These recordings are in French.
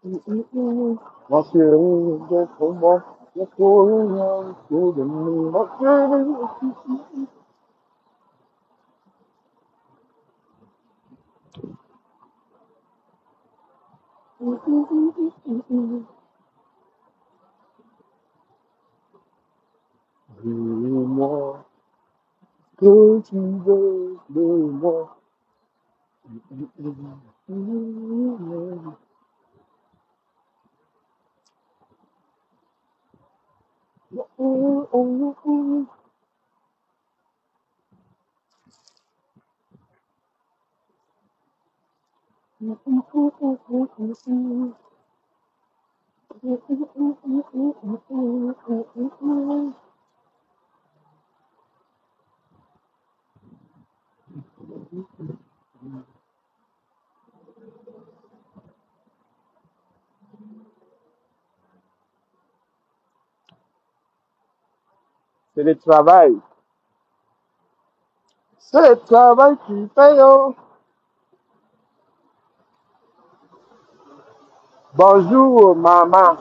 Ma chérie, pour moi, il faut rien que de nous. Ma chérie, dis-moi que tu veux de moi. C'est le travail. C'est le travail qui paye. Oh. Bonjour, maman.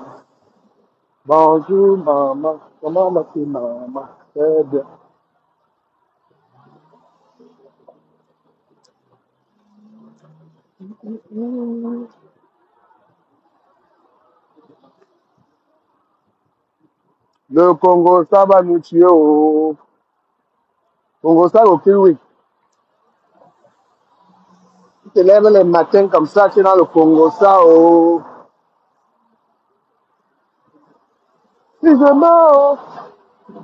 Bonjour, maman. Comment vas-tu, maman? Très bien. Le Congo, ça va nous tuer. Oh. Congo, ça, ok, oui. Tu te lèves le matin comme ça, tu es dans le Congo, ça, oh. Si je meurs, oh,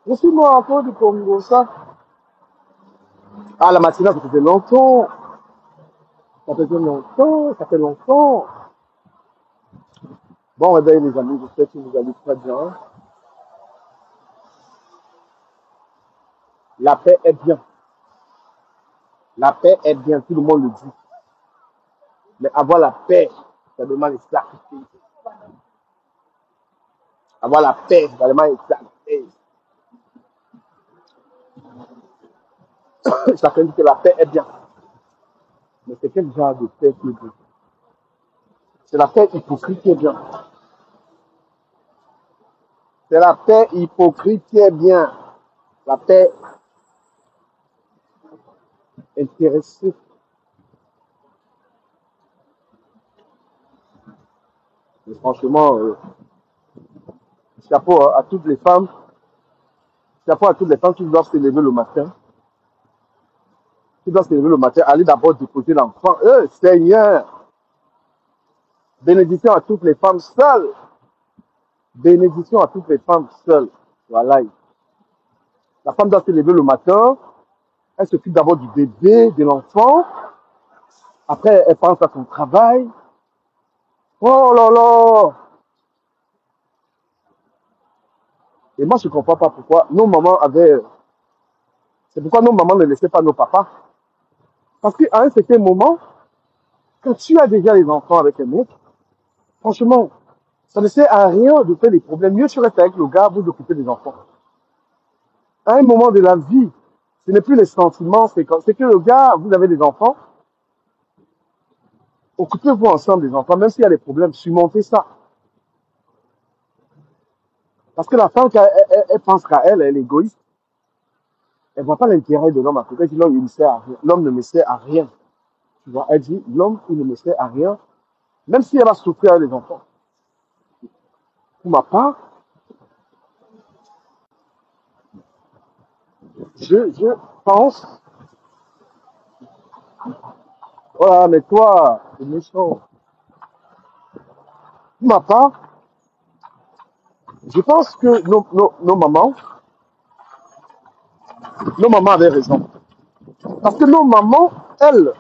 je suis mort à cause du Congo, ça. Ah, la matinée, ça faisait longtemps. Ça faisait longtemps, ça fait longtemps. Bon réveil, les amis, j'espère que vous allez très bien. La paix est bien. La paix est bien, tout le monde le dit. Mais avoir la paix, ça demande des sacrifices. Avoir la paix, ça demande des sacrifices. Chacun dit que la paix est bien. Mais c'est quel genre de paix qui est bien? C'est la paix hypocrite qui est bien. C'est la paix hypocrite qui est bien. La paix intéressée. Mais franchement, chapeau à toutes les femmes. Chapeau à toutes les femmes qui doivent se lever le matin. Qui doivent se lever le matin, aller d'abord déposer l'enfant. Seigneur, bénédiction à toutes les femmes seules. Bénédiction à toutes les femmes seules. Voilà. La femme doit se lever le matin. Elle s'occupe d'abord du bébé, de l'enfant. Après, elle pense à son travail. Oh là là! Et moi, je ne comprends pas pourquoi nos mamans avaient... C'est pourquoi nos mamans ne laissaient pas nos papas. Parce qu'à un certain moment, quand tu as déjà les enfants avec un mec, franchement, ça ne sert à rien de faire des problèmes. Mieux tu restes avec le gars, vous occupez des enfants. À un moment de la vie, ce n'est plus les sentiments, c'est que le gars, vous avez des enfants, occupez-vous ensemble des enfants, même s'il y a des problèmes, surmontez ça. Parce que la femme, elle pense qu'à elle, elle est égoïste. Elle ne voit pas l'intérêt de l'homme à côté. Elle dit l'homme, il ne sert à rien. L'homme ne me sert à rien. Tu vois, elle dit l'homme, il ne me sert à rien. Même si elle va souffrir avec les enfants. Pour ma part, je pense, voilà, mais toi, c'est méchant. Pour ma part, je pense que nos mamans avaient raison. Parce que nos mamans, elles,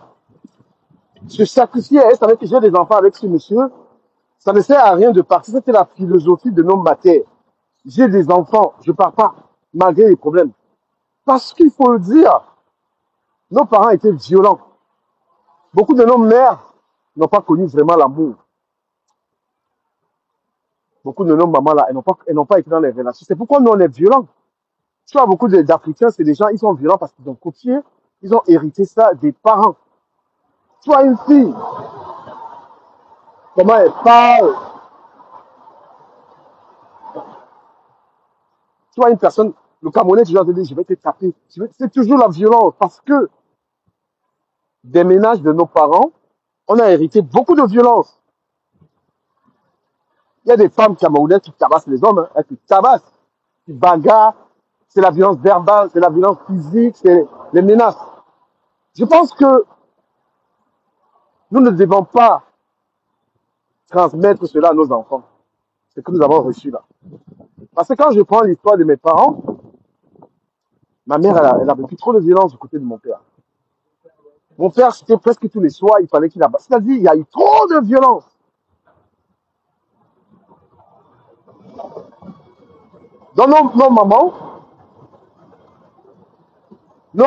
se sacrifiaient. Elles savaient que j'ai des enfants avec ce monsieur. Ça ne sert à rien de partir. C'était la philosophie de nos matères. J'ai des enfants, je pars pas, malgré les problèmes. Parce qu'il faut le dire, nos parents étaient violents. Beaucoup de nos mères n'ont pas connu vraiment l'amour. Beaucoup de nos mamans là, elles n'ont pas été dans les relations. C'est pourquoi nous on est violents. Tu vois, beaucoup d'Africains, c'est des gens, ils sont violents parce qu'ils ont copié, ils ont hérité ça des parents. Tu vois, une fille, comment elle parle. Tu vois, une personne, le Camerounais, tu vas te dire, je vais te taper. C'est toujours la violence parce que des ménages de nos parents, on a hérité beaucoup de violence. Il y a des femmes camerounaises qui tabassent les hommes, hein, elles te tabassent, qui bagarrent, c'est la violence verbale, c'est la violence physique, c'est les menaces. Je pense que nous ne devons pas transmettre cela à nos enfants, ce que nous avons reçu là. Parce que quand je prends l'histoire de mes parents, ma mère, elle a vécu trop de violence du côté de mon père. Mon père, c'était presque tous les soirs, il fallait qu'il abatte. C'est-à-dire, il y a eu trop de violence. Donc, nos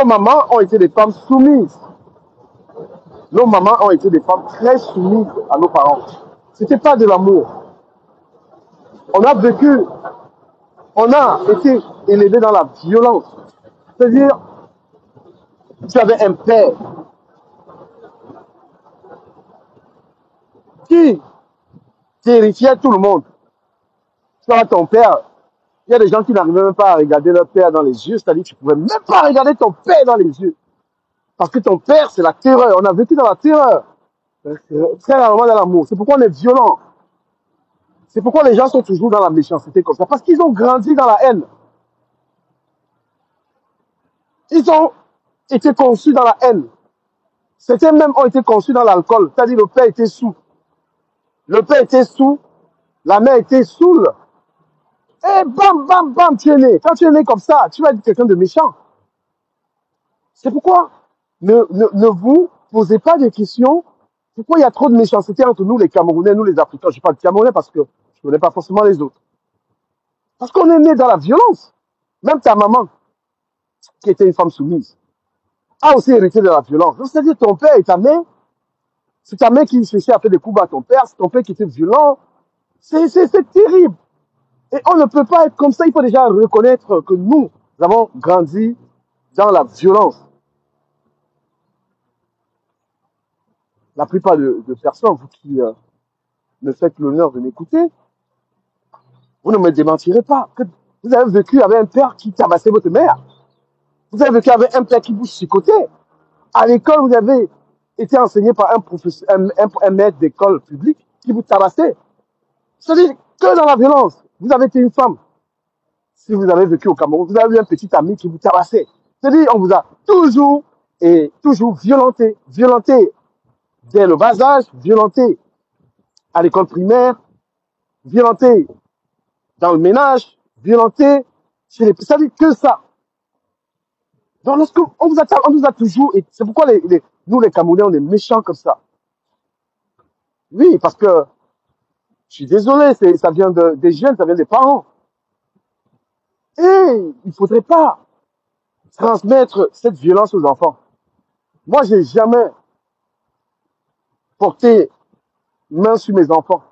mamans ont été des femmes soumises. Nos mamans ont été des femmes très soumises à nos parents. C'était pas de l'amour. On a vécu, on a été élevés dans la violence. C'est-à-dire, tu avais un père qui terrifiait tout le monde. Tu vois, ton père, il y a des gens qui n'arrivaient même pas à regarder leur père dans les yeux. C'est-à-dire que tu ne pouvais même pas regarder ton père dans les yeux. Parce que ton père, c'est la terreur. On a vécu dans la terreur. Très rarement dans l'amour. C'est pourquoi on est violent. C'est pourquoi les gens sont toujours dans la méchanceté comme ça. Parce qu'ils ont grandi dans la haine. Ils ont été conçus dans la haine. Certains même ont été conçus dans l'alcool. C'est-à-dire le père était sous. Le père était sous. La mère était saoule. Et bam, bam, bam, tu es né. Quand tu es né comme ça, tu vas être quelqu'un de méchant. C'est pourquoi ne vous posez pas de questions. Pourquoi il y a trop de méchanceté entre nous, les Camerounais, nous, les Africains. Je parle de Camerounais parce que je ne connais pas forcément les autres. Parce qu'on est né dans la violence. Même ta maman, qui était une femme soumise, a aussi hérité de la violence. Donc, c'est-à-dire ton père et ta mère, c'est ta mère qui cherchait à faire des coups à ton père, c'est ton père qui était violent. C'est terrible. Et on ne peut pas être comme ça. Il faut déjà reconnaître que nous avons grandi dans la violence. La plupart de personnes, vous qui me faites l'honneur de m'écouter, vous ne me démentirez pas que vous avez vécu avec un père qui tabassait votre mère. Vous avez vécu avec un père qui vous chicotait. À l'école, vous avez été enseigné par un professeur, un maître d'école publique qui vous tabassait. C'est-à-dire que dans la violence, vous avez été une femme. Si vous avez vécu au Cameroun, vous avez eu un petit ami qui vous tabassait. C'est-à-dire on vous a toujours et toujours violenté. Violenté dès le bas âge, violenté à l'école primaire, violenté dans le ménage, violenté chez les... Ça dit que ça. Donc lorsqu'on vous a, on nous a toujours... Et c'est pourquoi nous les Camerounais, on est méchants comme ça. Oui, parce que, je suis désolé, ça vient des jeunes, ça vient des parents. Et il ne faudrait pas transmettre cette violence aux enfants. Moi, j'ai jamais porté main sur mes enfants.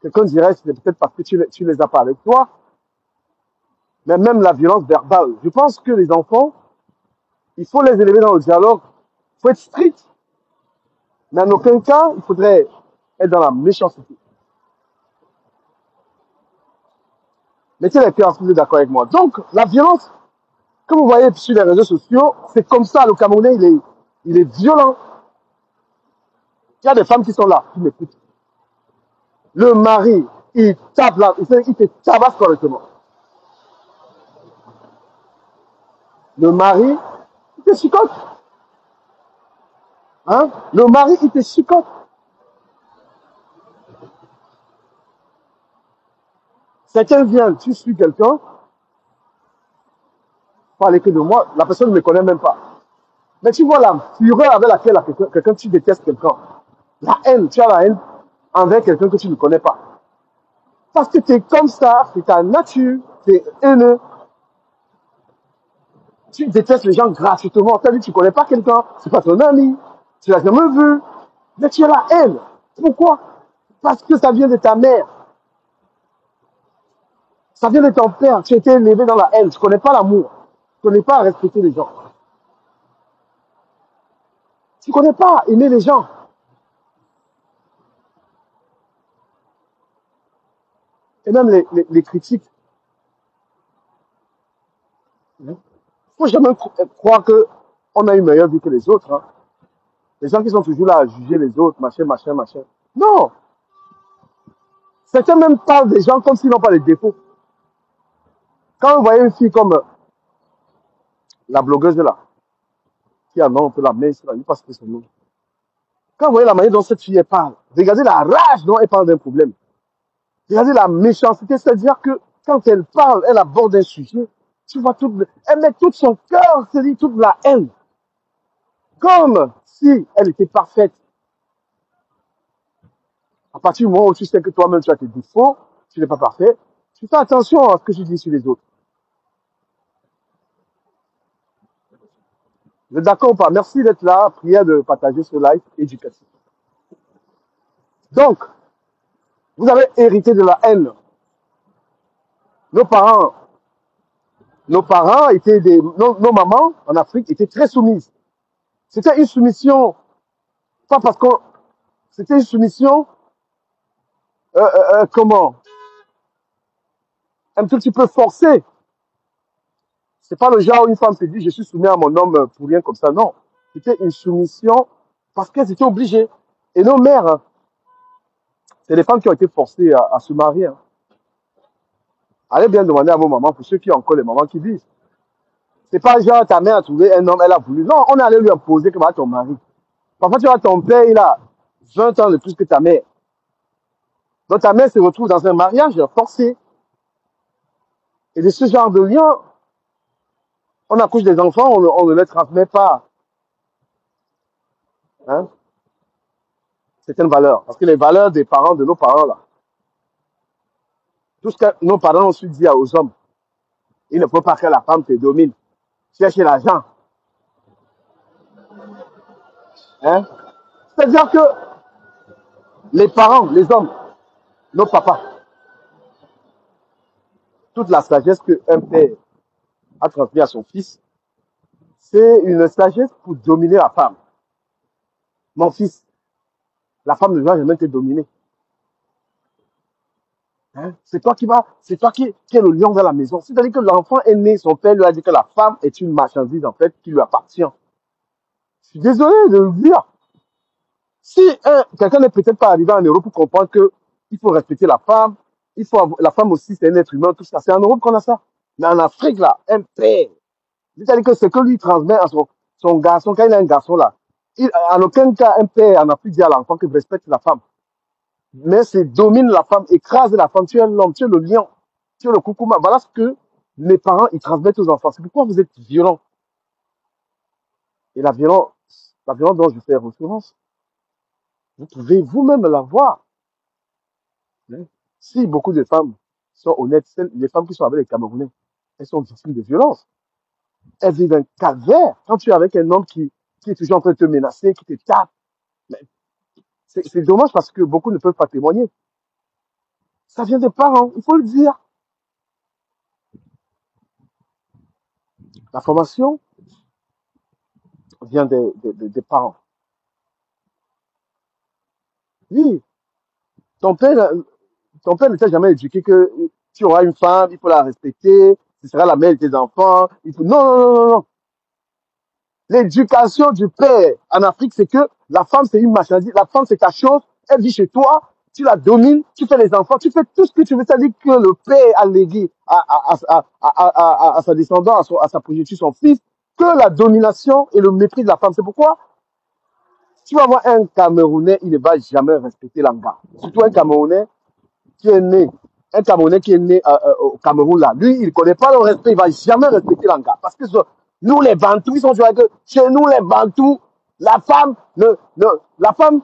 Quelqu'un dirait, c'est peut-être parce que tu les as pas avec toi. Mais même la violence verbale. Je pense que les enfants, il faut les élever dans le dialogue. Il faut être strict. Mais en aucun cas, il faudrait être dans la méchanceté. Mettez les cœurs si vous êtes d'accord avec moi. Donc, la violence, comme vous voyez sur les réseaux sociaux, c'est comme ça, le Camerounais, il est violent. Il y a des femmes qui sont là, qui m'écoutent. Le mari, il tape là, il te tabasse correctement. Le mari, il te chicote. Hein? Le mari, il te chicote. Quelqu'un vient, tu suis quelqu'un, parler que de moi, la personne ne me connaît même pas. Mais tu vois la fureur avec laquelle quelqu'un, tu détestes quelqu'un. La haine, tu as la haine envers quelqu'un que tu ne connais pas. Parce que tu es comme ça, c'est ta nature, tu es haineux. Tu détestes les gens gratuitement. Tu as dit, tu ne connais pas quelqu'un, c'est pas ton ami, tu l'as jamais vu. Mais tu as la haine. Pourquoi? Parce que ça vient de ta mère. Ça vient de ton père. Tu as été élevé dans la haine. Tu ne connais pas l'amour. Tu ne connais pas respecter les gens. Tu ne connais pas aimer les gens. Et même les critiques, il ne faut jamais croire que on a une meilleure vie que les autres. Hein. Les gens qui sont toujours là à juger les autres, machin, machin, machin. Non! Certains même parlent des gens comme s'ils n'ont pas de défauts. Quand vous voyez une fille comme la blogueuse là, qui a un peu la main, je ne sais pas ce son nom. Quand vous voyez la manière dont cette fille elle parle, regardez la rage dont elle parle d'un problème. Regardez la méchanceté, c'est-à-dire que quand elle parle, elle aborde un sujet, tu vois elle met tout son cœur, c'est-à-dire toute la haine. Comme si elle était parfaite. À partir du moment où tu sais que toi-même tu as tes défauts, tu n'es pas parfait, tu fais attention à ce que tu dis sur les autres. Vous êtes d'accord ou pas? Merci d'être là. Prière de partager ce live éducatif. Donc, vous avez hérité de la haine. Nos parents, étaient nos mamans en Afrique étaient très soumises. C'était une soumission, pas parce qu'on, c'était une soumission, comment? Un tout petit peu forcée. C'est pas le genre où une femme se dit, je suis soumise à mon homme pour rien comme ça. Non. C'était une soumission parce qu'elles étaient obligées. Et nos mères, hein, c'est les femmes qui ont été forcées à se marier. Hein. Allez bien demander à vos mamans, pour ceux qui ont encore les mamans qui disent. C'est pas genre ta mère a trouvé un homme, elle a voulu. Non, on est allé lui imposer que va ton mari. Parfois, tu vois, ton père, il a 20 ans de plus que ta mère. Donc ta mère se retrouve dans un mariage forcé. Et de ce genre de lien, on accouche des enfants, on ne les transmet pas. Hein, certaines valeurs. Parce que les valeurs des parents, de nos parents, là, tout ce que nos parents ont su dire aux hommes, il ne faut pas que la femme te domine. Cherche l'argent. Hein? C'est-à-dire que les parents, les hommes, nos papas, toute la sagesse qu'un père a transmise à son fils, c'est une sagesse pour dominer la femme. Mon fils, la femme ne doit jamais te dominer. Hein? C'est toi qui est le lion de la maison. C'est-à-dire que l'enfant est né, son père lui a dit que la femme est une marchandise, en fait, qui lui appartient. Je suis désolé de le dire. Si quelqu'un n'est peut-être pas arrivé en Europe pour comprendre que il faut respecter la femme, la femme aussi, c'est un être humain, tout ça. C'est en Europe qu'on a ça. Mais en Afrique, là, un père, c'est-à-dire que ce que lui transmet à son garçon, quand il a un garçon là, en aucun cas, un père en Afrique dit à l'enfant qu'il respecte la femme. Mais c'est domine la femme, écrase la femme, tu es l'homme, tu es le lion, tu es le coucouma. Voilà ce que les parents, ils transmettent aux enfants. C'est pourquoi vous êtes violents. Et la violence dont je fais référence, vous pouvez vous-même la voir. Hein. Si beaucoup de femmes sont honnêtes, les femmes qui sont avec les Camerounais, elles sont victimes de violences. Elles vivent un calvaire. Quand tu es avec un homme qui est toujours en train de te menacer, qui te tape, c'est dommage parce que beaucoup ne peuvent pas témoigner. Ça vient des parents, il faut le dire. La formation vient des parents. Oui, ton père, ton père ne t'a jamais éduqué que tu auras une femme, il faut la respecter, ce sera la mère de tes enfants. Non, non, non, non, non. L'éducation du père en Afrique, c'est que la femme, c'est une marchandise. La femme, c'est ta chose. Elle vit chez toi. Tu la domines. Tu fais les enfants. Tu fais tout ce que tu veux. C'est-à-dire que le père a légué à sa descendance, à sa progéniture, son fils, que la domination et le mépris de la femme. C'est pourquoi tu vas voir un Camerounais, il ne va jamais respecter l'anga. Surtout un Camerounais qui est né, au Cameroun là, lui, il ne connaît pas le respect, il ne va jamais respecter l'anga. Parce que nous les Bantous, ils sont toujours que chez nous les Bantous, la femme, la femme,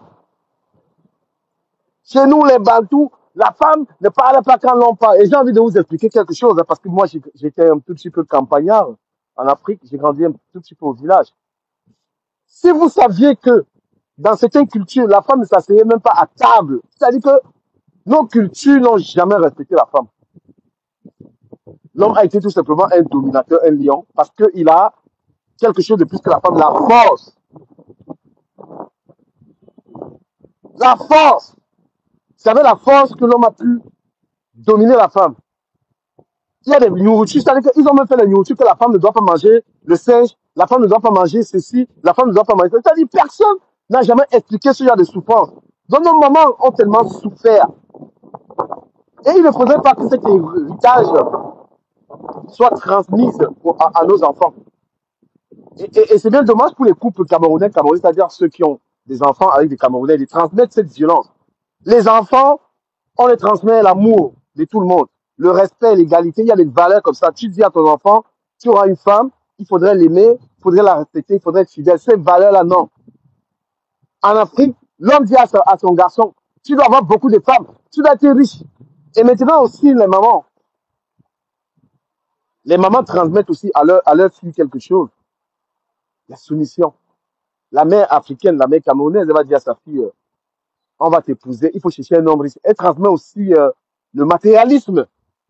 chez nous les Bantous, la femme ne parle pas quand l'on parle. Et j'ai envie de vous expliquer quelque chose, hein, parce que moi j'étais un tout petit peu campagnard en Afrique, j'ai grandi un tout petit peu au village. Si vous saviez que dans certaines cultures, la femme ne s'asseyait même pas à table, c'est-à-dire que nos cultures n'ont jamais respecté la femme. L'homme a été tout simplement un dominateur, un lion, parce qu'il a quelque chose de plus que la femme, la force. La force. C'est avec la force que l'homme a pu dominer la femme. Il y a des nourritures, c'est-à-dire qu'ils ont même fait la nourriture que la femme ne doit pas manger, le singe, la femme ne doit pas manger ceci, la femme ne doit pas manger. C'est-à-dire personne n'a jamais expliqué ce genre de souffrance. Donc nos mamans ont tellement souffert. Et il ne faudrait pas que cet héritage soit transmis à nos enfants. Et c'est bien dommage pour les couples camerounais, c'est-à-dire ceux qui ont des enfants avec des Camerounais, de transmettre cette violence. Les enfants, on les transmet l'amour de tout le monde, le respect, l'égalité. Il y a des valeurs comme ça. Tu dis à ton enfant, tu auras une femme, il faudrait l'aimer, il faudrait la respecter, il faudrait être fidèle. Ces valeurs-là, non. En Afrique, l'homme dit à son garçon, tu dois avoir beaucoup de femmes, tu dois être riche. Et maintenant aussi, les mamans transmettent aussi à leur fille quelque chose, la soumission. La mère africaine, la mère camerounaise, elle va dire à sa fille, on va t'épouser, il faut chercher un homme riche. Elle transmet aussi le matérialisme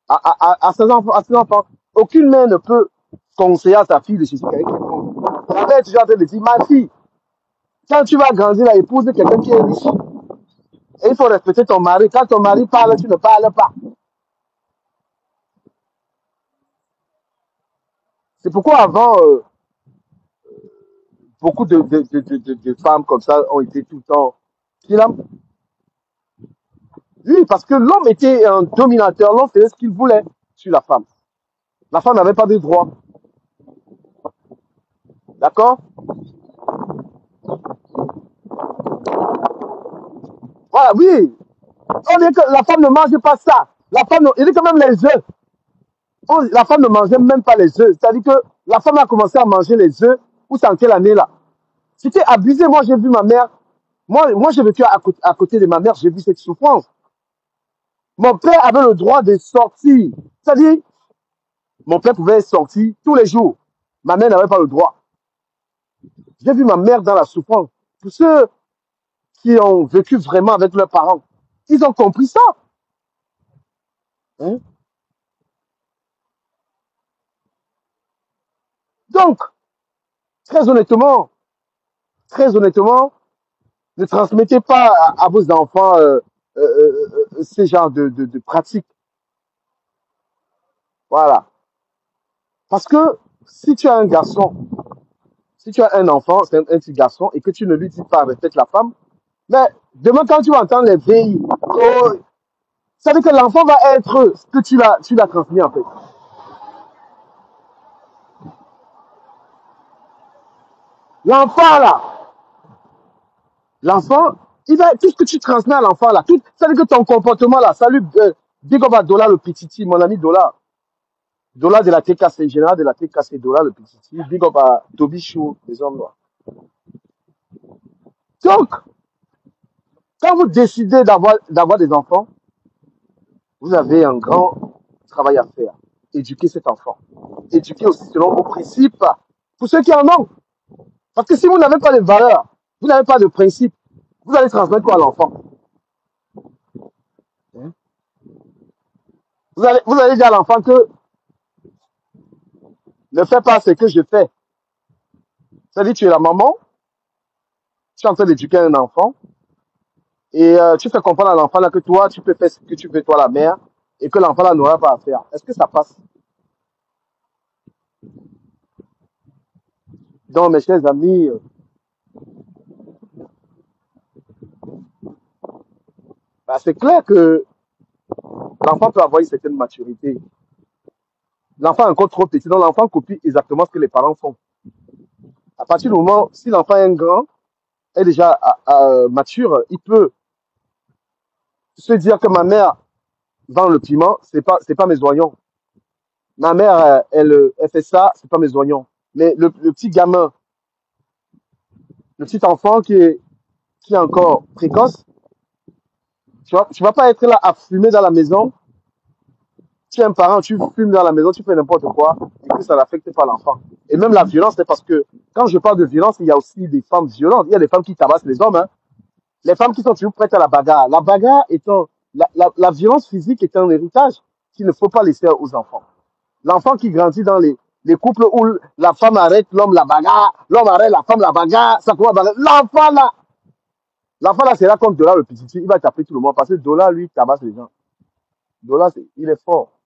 à ses enfants, à ses enfants. Aucune mère ne peut conseiller à sa fille de chercher quelqu'un. La mère est toujours en train de dire, ma fille, quand tu vas grandir, là, épouse quelqu'un qui est riche. Et il faut respecter ton mari. Quand ton mari parle, tu ne parles pas. C'est pourquoi avant, beaucoup de femmes comme ça ont été tout le temps. Oui, parce que l'homme était un dominateur, l'homme faisait ce qu'il voulait sur la femme. La femme n'avait pas de droit. D'accord? Voilà, oui. On dit que la femme ne mange pas ça. La femme, il dit quand même les œufs. La femme ne mangeait même pas les œufs. C'est-à-dire que la femme a commencé à manger les œufs. Où c'est en quelle année là? C'était abusé. Moi, j'ai vu ma mère. Moi j'ai vécu à côté de ma mère. J'ai vu cette souffrance. Mon père avait le droit de sortir. C'est-à-dire, mon père pouvait sortir tous les jours. Ma mère n'avait pas le droit. J'ai vu ma mère dans la souffrance. Pour ceux qui ont vécu vraiment avec leurs parents, ils ont compris ça. Hein? Donc, très honnêtement, très honnêtement, ne transmettez pas à vos enfants ce genre de pratiques. Voilà. Parce que si tu as un garçon, si tu as un enfant, c'est un petit garçon, et que tu ne lui dis pas respecte la femme, mais demain quand tu vas entendre les veilles, oh, ça veut dire que l'enfant va être ce que tu l'as transmis en fait. L'enfant là, l'enfant, il va tout ce que tu transmets à l'enfant là, tout, ça veut dire que ton comportement là, salut, big up à Dollar le petit, mon ami Dollar. Dollar de la TKC, général de la TKC, Dollar le petit, big up à Toby Chou, les hommes noirs. Donc, quand vous décidez d'avoir des enfants, vous avez un grand travail à faire. Éduquer cet enfant. Éduquer aussi selon vos principes. Pour ceux qui en ont. Parce que si vous n'avez pas de valeurs, vous n'avez pas de principes, vous allez transmettre quoi à l'enfant? Hein? Vous allez dire à l'enfant que ne fais pas ce que je fais. C'est-à-dire, tu es la maman, tu es en train d'éduquer un enfant, et tu fais comprendre à l'enfant là que toi, tu peux faire ce que tu veux, toi, la mère, et que l'enfant là n'aura pas à faire. Est-ce que ça passe? Donc, mes chers amis, bah, c'est clair que l'enfant peut avoir une certaine maturité. L'enfant est encore trop petit, donc l'enfant copie exactement ce que les parents font. À partir du moment, si l'enfant est un grand, est déjà mature, il peut se dire que ma mère vend le piment, c'est pas mes oignons. Ma mère, elle fait ça, c'est pas mes oignons. Mais le petit gamin, le petit enfant qui est encore précoce, tu vas pas être là à fumer dans la maison. Tu es un parent, tu fumes dans la maison, tu fais n'importe quoi, et que ça n'affecte pas l'enfant. Et même la violence, c'est parce que quand je parle de violence, il y a aussi des femmes violentes. Il y a des femmes qui tabassent les hommes. Hein. Les femmes qui sont toujours prêtes à la bagarre. La bagarre étant, la violence physique est un héritage qu'il ne faut pas laisser aux enfants. L'enfant qui grandit dans les couples où la femme arrête l'homme la bagarre, l'homme arrête la femme la bagarre, ça commence à bagarre. L'enfant là sera comme Dollar le petit, il va taper tout le monde parce que Dollar lui tabasse les gens. Dola, il est fort.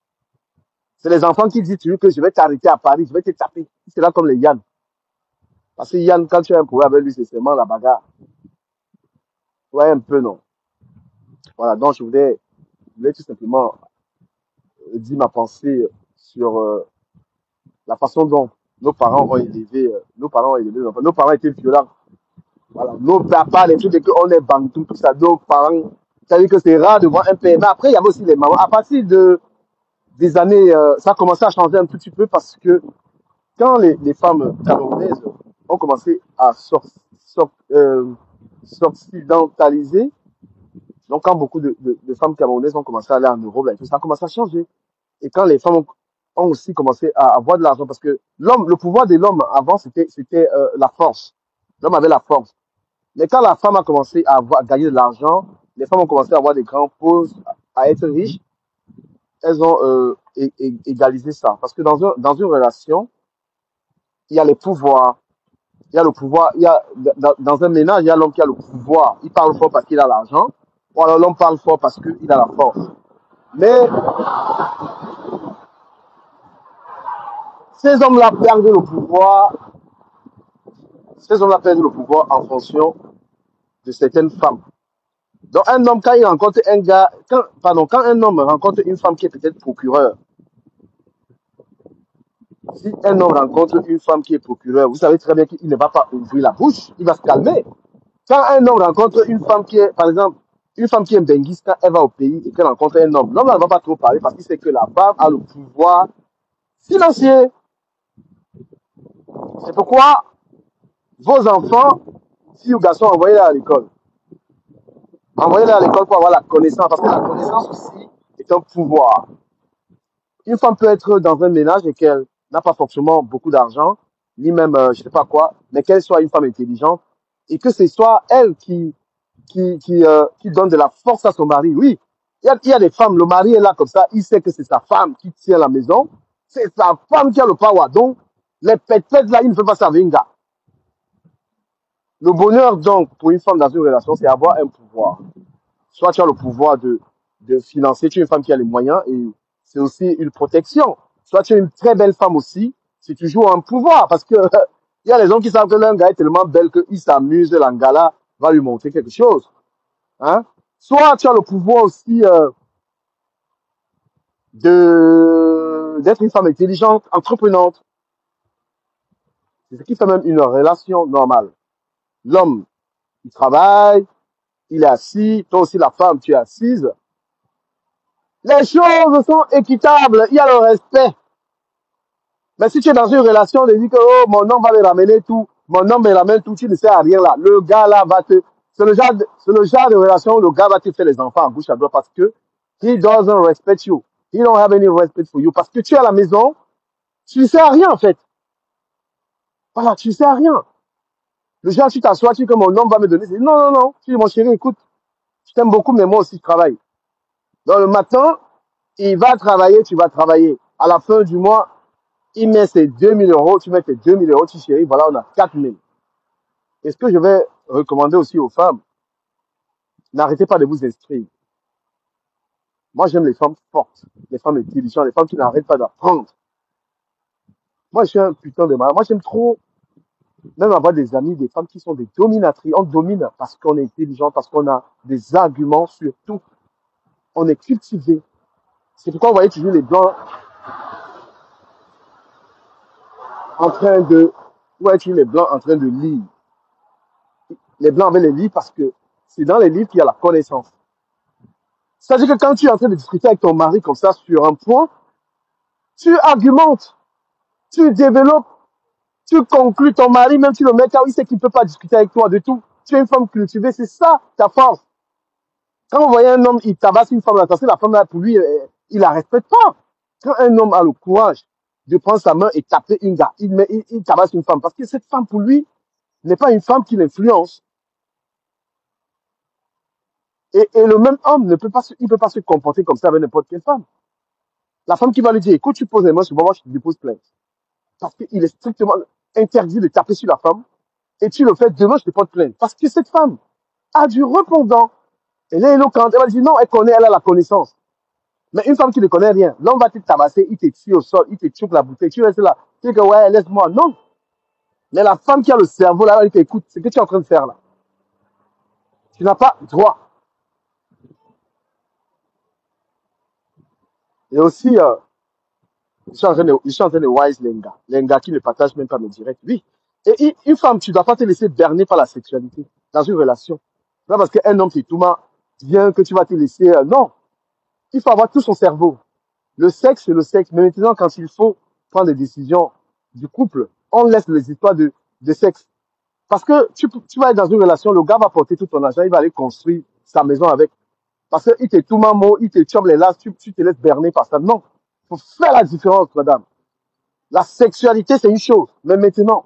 C'est les enfants qui disent toujours que je vais t'arrêter à Paris, je vais te taper. C'est là comme les Yann. Parce que Yann, quand tu as un problème avec lui, c'est seulement la bagarre. Ouais, un peu, non. Voilà, donc je voulais tout simplement dire ma pensée sur la façon dont nos parents ont élevé nos enfants. Nos parents étaient violents. Voilà, nos papas, les trucs de qu'on est bantou, tout ça, nos parents, c'est-à-dire que c'est rare de voir un père. Mais après, il y avait aussi les mamans. À partir des années, ça a commencé à changer un tout petit peu parce que quand les femmes camerounaises ont commencé à s'occidentaliser, donc quand beaucoup de femmes camerounaises ont commencé à aller en Europe, là, et tout, ça a commencé à changer. Et quand les femmes ont aussi commencé à avoir de l'argent, parce que le pouvoir de l'homme avant, c'était la force. L'homme avait la force. Mais quand la femme a commencé à gagner de l'argent, les femmes ont commencé à avoir des grands postes, à être riches, elles ont égalisé ça. Parce que dans une relation, il y a les pouvoirs, il y a le pouvoir, dans un ménage, il y a l'homme qui a le pouvoir. Il parle fort parce qu'il a l'argent, ou alors l'homme parle fort parce qu'il a la force. Mais ces hommes-là perdent le pouvoir, ces hommes-là perdent le pouvoir en fonction de certaines femmes. Donc un homme, quand il rencontre un gars, quand un homme rencontre une femme qui est peut-être procureur, si un homme rencontre une femme qui est procureur, vous savez très bien qu'il ne va pas ouvrir la bouche, il va se calmer. Quand un homme rencontre une femme qui est, par exemple, une femme qui est benguiste, quand elle va au pays et qu'elle rencontre un homme, l'homme ne va pas trop parler parce qu'il sait que la femme a le pouvoir financier. C'est pourquoi vos enfants, filles ou garçons, envoyez-les à l'école. Envoyez-les à l'école pour avoir la connaissance, parce que la connaissance aussi est un pouvoir. Une femme peut être dans un ménage et qu'elle n'a pas forcément beaucoup d'argent, ni même, je sais pas quoi, mais qu'elle soit une femme intelligente et que ce soit elle qui donne de la force à son mari. Oui, il y a des femmes, le mari est là comme ça, il sait que c'est sa femme qui tient la maison, c'est sa femme qui a le power. Donc, les pètes là, il ne peut pas servir un gars. Le bonheur, donc, pour une femme dans une relation, c'est avoir un pouvoir. Soit tu as le pouvoir de financer, tu es une femme qui a les moyens et c'est aussi une protection. Soit tu es une très belle femme aussi, c'est toujours un pouvoir parce que il y a les hommes qui savent que l'un gars est tellement belle qu'il s'amuse, l'angala va lui montrer quelque chose. Hein? Soit tu as le pouvoir aussi d'être une femme intelligente, entreprenante. C'est ce qui fait même une relation normale. L'homme, il travaille, il est assis, toi aussi la femme, tu es assise. Les choses sont équitables, il y a le respect. Mais si tu es dans une relation, de dire que oh, mon homme va me ramener tout, mon homme me ramène tout, tu ne sais à rien là. Le gars là va te. C'est le genre de relation où le gars va te faire les enfants à gauche à droite parce que he doesn't respect you. He don't have any respect for you. Parce que tu es à la maison, tu ne sais à rien en fait. Voilà, tu ne sais à rien. Le genre, tu t'assois, tu dis que mon homme va me donner. Non, non, non. Tu dis, mon chéri, écoute, je t'aime beaucoup, mais moi aussi je travaille. Donc le matin, il va travailler, tu vas travailler. À la fin du mois, il met ses 2 000 euros, tu mets tes 2 000 euros, tu chéris, voilà, on a 4 000. Et ce que je vais recommander aussi aux femmes, n'arrêtez pas de vous instruire. Moi, j'aime les femmes fortes, les femmes intelligentes, les femmes qui n'arrêtent pas d'apprendre. Moi, je suis un putain de malade. Moi, j'aime trop même avoir des amis, des femmes qui sont des dominatrices. On domine parce qu'on est intelligent, parce qu'on a des arguments sur tout. On est cultivé. C'est pourquoi vous voyez toujours les blancs en train de, vous voyez toujours les blancs en train de lire. Les blancs avaient les livres parce que c'est dans les livres qu'il y a la connaissance. C'est-à-dire que quand tu es en train de discuter avec ton mari comme ça sur un point, tu argumentes, tu développes, tu conclus ton mari, même si le mec, il sait qu'il ne peut pas discuter avec toi de tout. Tu es une femme cultivée, c'est ça ta force. Quand vous voyez un homme, il tabasse une femme, attention, la femme, là, pour lui, il la respecte pas. Quand un homme a le courage de prendre sa main et taper une gars, il tabasse une femme. Parce que cette femme, pour lui, n'est pas une femme qui l'influence. Et le même homme ne peut pas, il peut pas se comporter comme ça avec n'importe quelle femme. La femme qui va lui dire, écoute, tu poses les mains sur moi, je te dépose plainte. Parce qu'il est strictement interdit de taper sur la femme. Et tu le fais, demain, je te porte plainte. Parce que cette femme a du répondant. Elle est éloquente. Elle va dire, non, elle connaît, elle a la connaissance. Mais une femme qui ne connaît rien, l'homme va te tabasser, il te tue au sol, il te tue la bouteille, tu restes là. Tu dis que ouais, laisse-moi. Non. Mais la femme qui a le cerveau là, elle dit écoute, ce que tu es en train de faire là, tu n'as pas droit. Et aussi, je suis en train de wise les gars qui ne partagent même pas mes directs. Oui. Et une femme, tu ne dois pas te laisser berner par la sexualité dans une relation. Pas parce qu'un homme, c'est tout mal, bien que tu vas te laisser. Non. Il faut avoir tout son cerveau. Le sexe, c'est le sexe. Mais maintenant, quand il faut prendre des décisions du couple, on laisse les histoires de sexe. Parce que tu vas être dans une relation, le gars va porter tout ton argent, il va aller construire sa maison avec. Parce qu'il te tout mamo, il te chope les lasses, tu te laisses berner par ça. Non. Il faut faire la différence, madame. La sexualité, c'est une chose. Mais maintenant,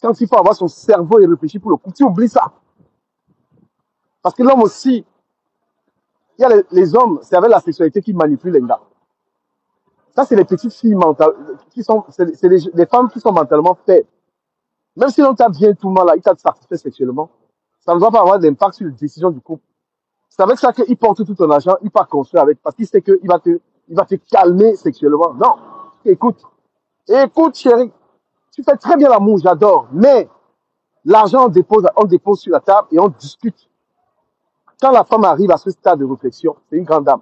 quand il faut avoir son cerveau et réfléchir pour le couple, tu oublies ça. Parce que l'homme aussi, il y a les hommes, c'est avec la sexualité qui manipulent les gars. Ça, c'est les petites filles mentales, c'est les femmes qui sont mentalement faibles. Même si l'on t'a bien tout mal là, il t'a satisfait sexuellement, ça ne va pas avoir d'impact sur les décisions du couple. C'est avec ça qu'il porte tout ton argent, il part construire avec, parce qu'il sait qu'il il va te calmer sexuellement. Non. Écoute, écoute, chérie, tu fais très bien l'amour, j'adore, mais l'argent, on dépose sur la table et on discute. Quand la femme arrive à ce stade de réflexion, c'est une grande dame.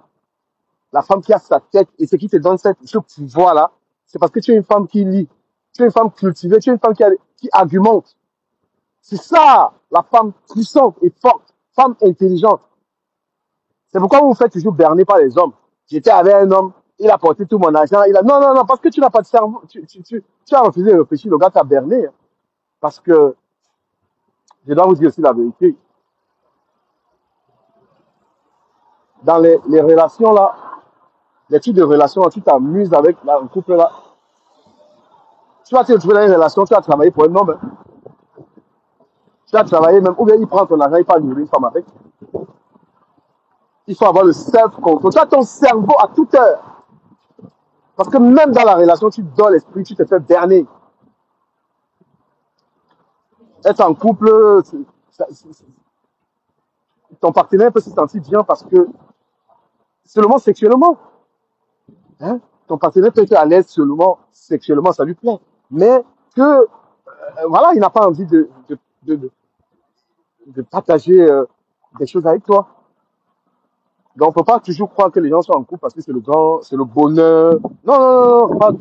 La femme qui a sa tête et ce qui te donne ce pouvoir-là, c'est parce que tu es une femme qui lit, tu es une femme cultivée, tu es une femme qui argumente. C'est ça, la femme puissante et forte, femme intelligente. C'est pourquoi vous vous faites toujours berner par les hommes. J'étais avec un homme, il a porté tout mon argent, il a... Non, non, non, parce que tu n'as pas de cerveau. Tu as refusé de réfléchir, le gars t'a berné. Hein. Parce que, je dois vous dire aussi la vérité, dans les relations là, les types de relations, tu t'amuses avec un couple là, tu vas te retrouver dans une relation, tu vas travailler pour un homme, hein. Tu vas travailler même, ou bien il prend ton argent, il va nourrir une femme avec. Il faut avoir le self-control. Tu as ton cerveau à toute heure. Parce que même dans la relation, tu dors l'esprit, tu te fais berner. Être en couple, ton partenaire peut se sentir bien parce que seulement sexuellement, hein, ton partenaire peut être à l'aise sexuellement, ça lui plaît. Mais que, voilà, il n'a pas envie de, de partager des choses avec toi. Donc, on ne peut pas toujours croire que les gens sont en couple parce que c'est le bonheur. Non, non, non, non.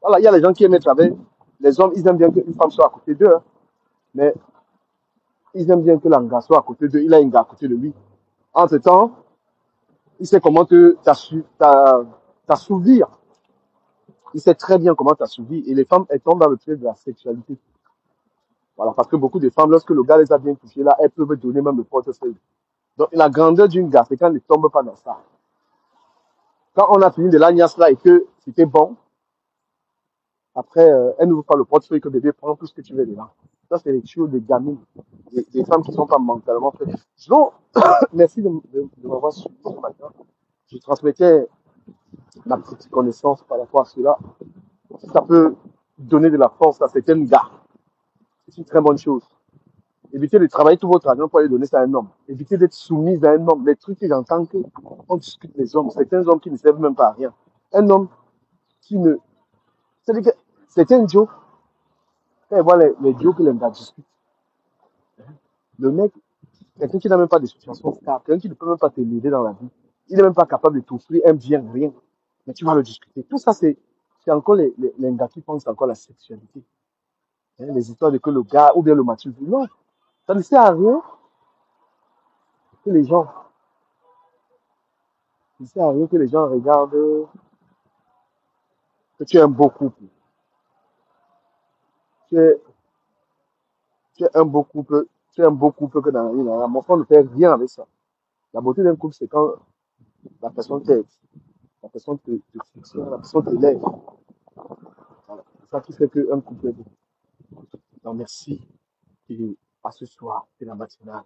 Voilà, il y a les gens qui aiment être avec les hommes, ils aiment bien qu'une femme soit à côté d'eux, hein, mais ils aiment bien que l'engagement soit à côté d'eux, il a un gars à côté de lui. Entre-temps, il sait comment t'assouvir. Il sait très bien comment t'assouvir. Et les femmes, elles tombent dans le piège de la sexualité. Voilà, parce que beaucoup de femmes, lorsque le gars les a bien touchées, là, elles peuvent donner même le portefeuille. Donc, la grandeur d'une gars, c'est quand elle ne tombe pas dans ça. Quand on a fini de l'agnace là et que c'était bon, après, elle n'ouvre pas le portefeuille que bébé prend tout ce que tu veux dedans. Ça, c'est les choses des gamines, des femmes qui ne sont pas mentalement faites. Donc, merci de m'avoir suivi ce matin. Je transmettais ma petite connaissance par rapport à cela. Si ça peut donner de la force à certains gars, c'est une très bonne chose. Évitez de travailler tout votre argent pour aller donner ça à un homme. Évitez d'être soumise à un homme. Les trucs que j'entends que on discute les hommes, certains hommes qui ne servent même pas à rien. Un homme qui ne... C'est-à-dire que certains Joe, quand il voit les Joe que les gars discutent, le mec, quelqu'un qui n'a même pas de situation stable, quelqu'un qui ne peut même pas te l'aider dans la vie, il n'est même pas capable de t'offrir un bien, rien. Mais tu vas le discuter. Tout ça, c'est encore les gars qui pensent encore à la sexualité. Hein, les histoires de que le gars ou bien le mature. Non, ça ne sert à rien que les gens, ça ne sert à rien que les gens regardent que tu es un beau couple. Tu es, tu es un beau couple, tu es un beau couple que dans la vie, mon frère ne fait rien avec ça. La beauté d'un couple, c'est quand la personne t'aide, la personne te soutient, la personne te lève. Voilà. C'est ça qui fait qu'un couple est beau. Donc, merci et à ce soir, c'est la matinale.